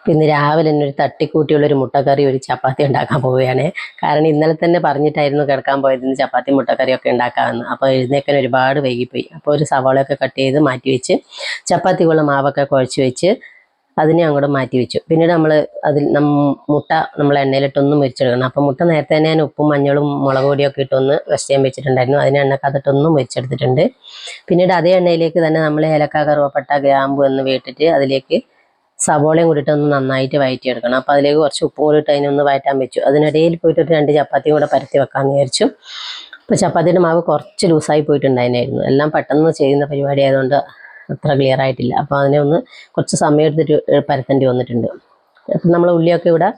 പിന്നെ രാവിലെ തന്നെ ഒരു തട്ടിക്കൂട്ടിയുള്ളൊരു മുട്ടക്കറി ഒരു ചപ്പാത്തി ഉണ്ടാക്കാൻ പോവുകയാണ്. കാരണം ഇന്നലെ തന്നെ പറഞ്ഞിട്ടായിരുന്നു കിടക്കാൻ പോയത് ഇന്ന് ചപ്പാത്തി മുട്ടക്കറിയൊക്കെ ഉണ്ടാക്കാമെന്ന്. അപ്പോൾ എഴുന്നേക്കാൻ ഒരുപാട് വൈകിപ്പോയി. അപ്പോൾ ഒരു സവാളയൊക്കെ കട്ട് ചെയ്ത് മാറ്റി വെച്ച് ചപ്പാത്തിക്കുള്ള മാവൊക്കെ കുഴച്ച് വെച്ച് അതിനെ അങ്ങോട്ട് മാറ്റി വെച്ചു. പിന്നീട് നമ്മൾ അതിൽ മുട്ട നമ്മൾ എണ്ണയിലിട്ടൊന്ന് മുരിച്ചെടുക്കണം. അപ്പോൾ മുട്ട നേരത്തെ തന്നെ ഞാൻ ഉപ്പും മഞ്ഞളും മുളക് പൊടിയൊക്കെ ഇട്ടൊന്ന് റെസ്റ്റ് ചെയ്യാൻ വെച്ചിട്ടുണ്ടായിരുന്നു. അതിനെ എണ്ണക്കകത്തിട്ടൊന്നും മുരിച്ചെടുത്തിട്ടുണ്ട്. പിന്നീട് അതേ എണ്ണയിലേക്ക് തന്നെ നമ്മൾ ഏലക്ക, കറുവപ്പട്ട, ഗ്രാമ്പു എന്ന് വേട്ടിട്ട് അതിലേക്ക് സവോളയും കൂടിയിട്ട് ഒന്ന് നന്നായിട്ട് വഴറ്റിയെടുക്കണം. അപ്പോൾ അതിലേക്ക് കുറച്ച് ഉപ്പും കൂടി ഇട്ട് അതിനൊന്ന് വഴറ്റാൻ വെച്ചു. അതിനിടയിൽ പോയിട്ട് ഒരു 2 ചപ്പാത്തിയും കൂടെ പരത്തി വെക്കാമെന്ന് വിചാരിച്ചു. അപ്പോൾ ചപ്പാത്തിയുടെ മാവ് കുറച്ച് ലൂസായി പോയിട്ടുണ്ടായിരുന്നു. എല്ലാം പെട്ടെന്ന് ചെയ്യുന്ന പരിപാടി ആയതുകൊണ്ട് അത്ര ക്ലിയർ ആയിട്ടില്ല. അപ്പോൾ അതിനെ ഒന്ന് കുറച്ച് സമയം എടുത്തിട്ട് പരത്തേണ്ടി വന്നിട്ടുണ്ട്. അപ്പം നമ്മൾ ഉള്ളിയൊക്കെ ഇവിടെ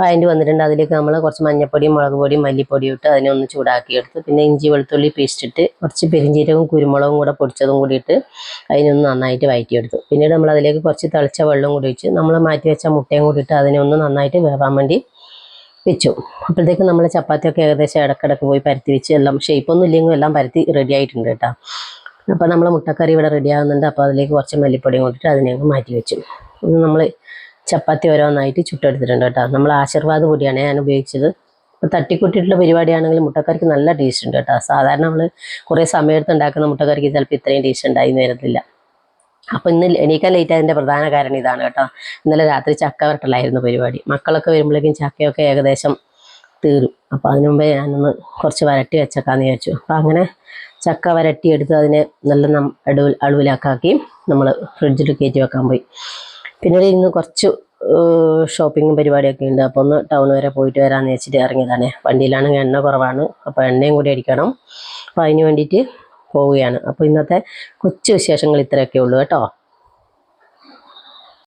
വഴറ്റി വന്നിട്ടുണ്ട്. അതിലേക്ക് നമ്മൾ കുറച്ച് മഞ്ഞൾപ്പൊടിയും മുളക് പൊടിയും മല്ലിപ്പൊടിയും ഇട്ട് അതിനെ ഒന്ന് ചൂടാക്കിയെടുത്ത് പിന്നെ ഇഞ്ചി വെളുത്തുള്ളി പേസ്റ്റ് ഇട്ട് കുറച്ച് പെരിഞ്ചീരകവും കുരുമുളകും കൂടെ പൊടിച്ചതും കൂടി ഇട്ട് അതിനൊന്ന് നന്നായിട്ട് വഴറ്റിയെടുത്തു. പിന്നീട് നമ്മൾ അതിലേക്ക് കുറച്ച് തിളച്ച വെള്ളം കൂടി ഒഴിച്ച് നമ്മൾ മാറ്റി വെച്ച മുട്ടയും കൂടി ഇട്ട് അതിനെ ഒന്ന് നന്നായിട്ട് വേവാൻ വേണ്ടി വെച്ചു. അപ്പോഴത്തേക്ക് നമ്മൾ ചപ്പാത്തിയൊക്കെ ഏകദേശം ഇടക്കിടക്ക് പോയി പരത്തി വെച്ച് എല്ലാം ഷേപ്പൊന്നും ഇല്ലെങ്കിൽ എല്ലാം പരത്തി റെഡി ആയിട്ടുണ്ട് കേട്ടോ. അപ്പോൾ നമ്മൾ മുട്ടക്കറി ഇവിടെ റെഡി ആകുന്നുണ്ട്. അപ്പോൾ അതിലേക്ക് കുറച്ച് മല്ലിപ്പൊടിയും കൊണ്ടിട്ട് അതിനെ മാറ്റി വെച്ചു. ഇന്ന് നമ്മൾ ചപ്പാത്തി ഓരോന്നായിട്ട് ചുട്ടെടുത്തിട്ടുണ്ട് കേട്ടോ. നമ്മൾ ആശീർവാദ് പൊടിയാണ് ഞാൻ ഉപയോഗിച്ചത്. ഇപ്പോൾ തട്ടിക്കൂട്ടിയിട്ടുള്ള പരിപാടിയാണെങ്കിൽ മുട്ടക്കറിക്ക് നല്ല ടേസ്റ്റ് ഉണ്ട് കേട്ടോ. സാധാരണ നമ്മൾ കുറേ സമയത്ത് ഉണ്ടാക്കുന്ന മുട്ടക്കറിക്ക് ചിലപ്പോൾ ഇത്രയും ടേസ്റ്റ് ഉണ്ടായി വരുന്നില്ല. അപ്പോൾ ഇന്ന് എണീക്കാൻ ലേറ്റ് ആയതിൻ്റെ പ്രധാന കാരണം ഇതാണ് കേട്ടോ. ഇന്നലെ രാത്രി ചക്ക വരട്ടലായിരുന്നു പരിപാടി. മക്കളൊക്കെ വരുമ്പോഴേക്കും ചക്കയൊക്കെ ഏകദേശം തീരും. അപ്പോൾ അതിനു മുമ്പേ ഞാനൊന്ന് കുറച്ച് വരട്ടി വെച്ചേക്കാന്ന് വിചാരിച്ചു. അപ്പോൾ അങ്ങനെ ചക്ക വരട്ടിയെടുത്ത് അതിനെ നല്ല അളവിലാക്കി നമ്മൾ ഫ്രിഡ്ജിൽ കയറ്റി വെക്കാൻ പോയി. പിന്നെ ഇന്ന് കുറച്ച് ഷോപ്പിങ്ങും പരിപാടിയൊക്കെ ഉണ്ട്. അപ്പോൾ ഒന്ന് ടൗൺ വരെ പോയിട്ട് വരാമെന്ന് വെച്ചിട്ട് ഇറങ്ങിയതാണ്. വണ്ടിയിലാണെങ്കിൽ എണ്ണ കുറവാണ്. അപ്പോൾ എണ്ണയും കൂടി അടിക്കണം. അപ്പോൾ അതിന് വേണ്ടിയിട്ട് പോവുകയാണ്. അപ്പോൾ ഇന്നത്തെ കൊച്ചു വിശേഷങ്ങൾ ഇത്രയൊക്കെ ഉള്ളൂ കേട്ടോ.